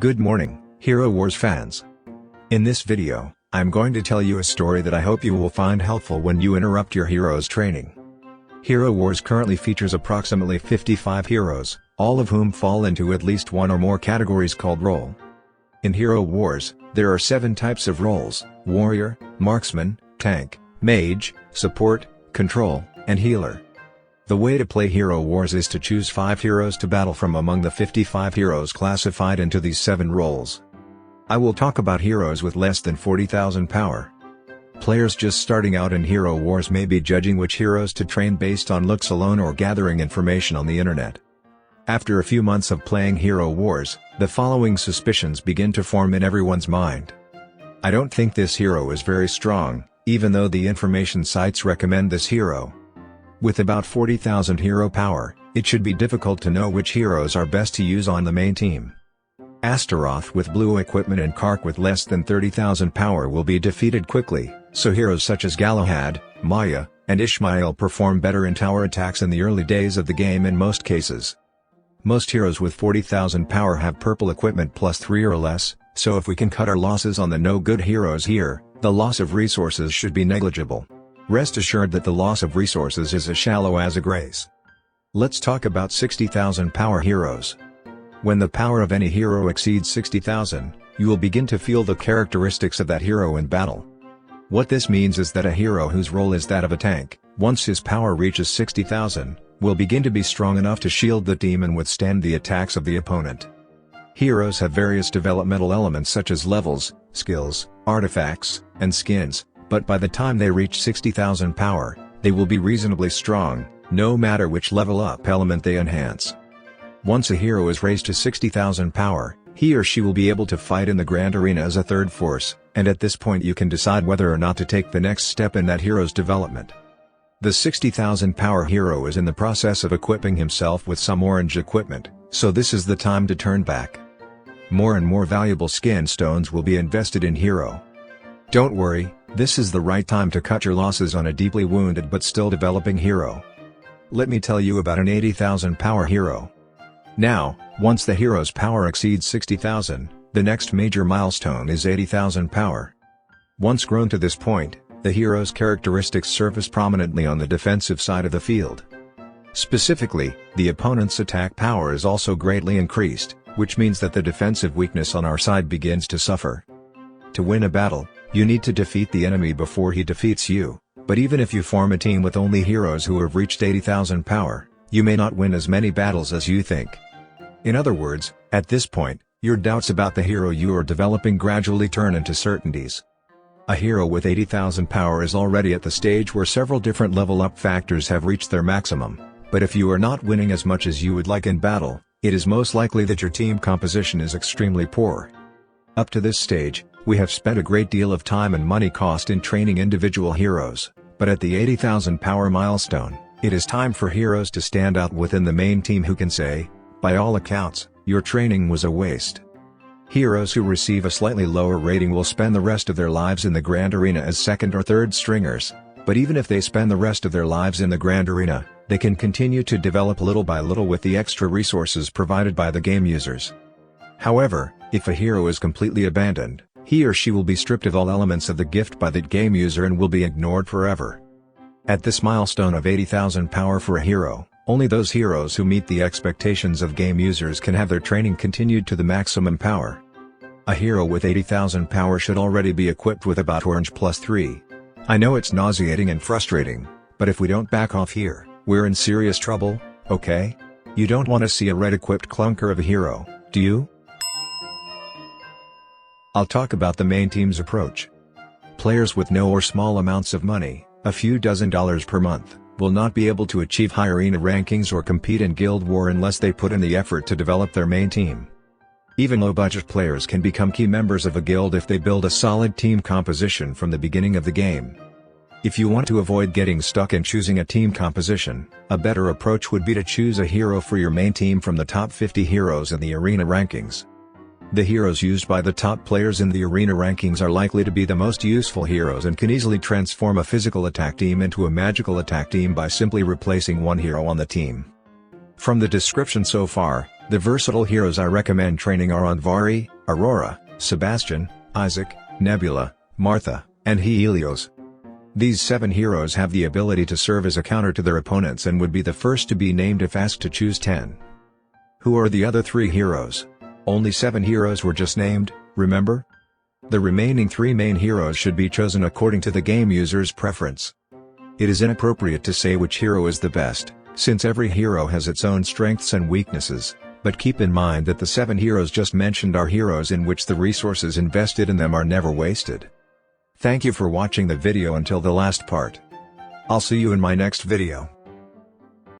Good morning, Hero Wars fans. In this video, I'm going to tell you a story that I hope you will find helpful when you interrupt your hero's training. Hero Wars currently features approximately 55 heroes, all of whom fall into at least one or more categories called role. In Hero Wars, there are 7 types of roles: warrior, marksman, tank, mage, support, control, and healer. The way to play Hero Wars is to choose 5 heroes to battle from among the 55 heroes classified into these 7 roles. I will talk about heroes with less than 40,000 power. Players just starting out in Hero Wars may be judging which heroes to train based on looks alone or gathering information on the internet. After a few months of playing Hero Wars, the following suspicions begin to form in everyone's mind. I don't think this hero is very strong, even though the information sites recommend this hero. With about 40,000 hero power, it should be difficult to know which heroes are best to use on the main team. Astaroth with blue equipment and Kark with less than 30,000 power will be defeated quickly, so heroes such as Galahad, Maya, and Ishmael perform better in tower attacks in the early days of the game in most cases. Most heroes with 40,000 power have purple equipment +3 or less, so if we can cut our losses on the no-good heroes here, the loss of resources should be negligible. Rest assured that the loss of resources is as shallow as a grace. Let's talk about 60,000 power heroes. When the power of any hero exceeds 60,000, you will begin to feel the characteristics of that hero in battle. What this means is that a hero whose role is that of a tank, once his power reaches 60,000, will begin to be strong enough to shield the team and withstand the attacks of the opponent. Heroes have various developmental elements such as levels, skills, artifacts, and skins, but by the time they reach 60,000 power, they will be reasonably strong, no matter which level up element they enhance. Once a hero is raised to 60,000 power, he or she will be able to fight in the Grand Arena as a third force, and at this point you can decide whether or not to take the next step in that hero's development. The 60,000 power hero is in the process of equipping himself with some orange equipment, so this is the time to turn back. More and more valuable skin stones will be invested in hero. Don't worry, this is the right time to cut your losses on a deeply wounded but still developing hero. Let me tell you about an 80,000 power hero. Now, once the hero's power exceeds 60,000, the next major milestone is 80,000 power. Once grown to this point, the hero's characteristics surface prominently on the defensive side of the field. Specifically, the opponent's attack power is also greatly increased, which means that the defensive weakness on our side begins to suffer. To win a battle, you need to defeat the enemy before he defeats you, but even if you form a team with only heroes who have reached 80,000 power, you may not win as many battles as you think. In other words, at this point, your doubts about the hero you are developing gradually turn into certainties. A hero with 80,000 power is already at the stage where several different level up factors have reached their maximum, but if you are not winning as much as you would like in battle, it is most likely that your team composition is extremely poor. Up to this stage, we have spent a great deal of time and money cost in training individual heroes, but at the 80,000 power milestone, it is time for heroes to stand out within the main team who can say, by all accounts, your training was a waste. Heroes who receive a slightly lower rating will spend the rest of their lives in the Grand Arena as second or third stringers, but even if they spend the rest of their lives in the Grand Arena, they can continue to develop little by little with the extra resources provided by the game users. However, if a hero is completely abandoned, he or she will be stripped of all elements of the gift by that game user and will be ignored forever. At this milestone of 80,000 power for a hero, only those heroes who meet the expectations of game users can have their training continued to the maximum power. A hero with 80,000 power should already be equipped with about orange +3. I know it's nauseating and frustrating, but if we don't back off here, we're in serious trouble, okay? You don't want to see a red-equipped clunker of a hero, do you? I'll talk about the main team's approach. Players with no or small amounts of money, a few dozen dollars per month, will not be able to achieve high arena rankings or compete in Guild War unless they put in the effort to develop their main team. Even low-budget players can become key members of a guild if they build a solid team composition from the beginning of the game. If you want to avoid getting stuck in choosing a team composition, a better approach would be to choose a hero for your main team from the top 50 heroes in the arena rankings. The heroes used by the top players in the arena rankings are likely to be the most useful heroes and can easily transform a physical attack team into a magical attack team by simply replacing one hero on the team. From the description so far, The versatile heroes I recommend training are Andvari, Aurora, Sebastian, Isaac, Nebula, Martha, and Helios. These 7 heroes have the ability to serve as a counter to their opponents and would be the first to be named if asked to choose 10. Who are the other 3 heroes? Only 7 heroes were just named, remember? The remaining 3 main heroes should be chosen according to the game user's preference. It is inappropriate to say which hero is the best, since every hero has its own strengths and weaknesses, but keep in mind that the 7 heroes just mentioned are heroes in which the resources invested in them are never wasted. Thank you for watching the video until the last part. I'll see you in my next video.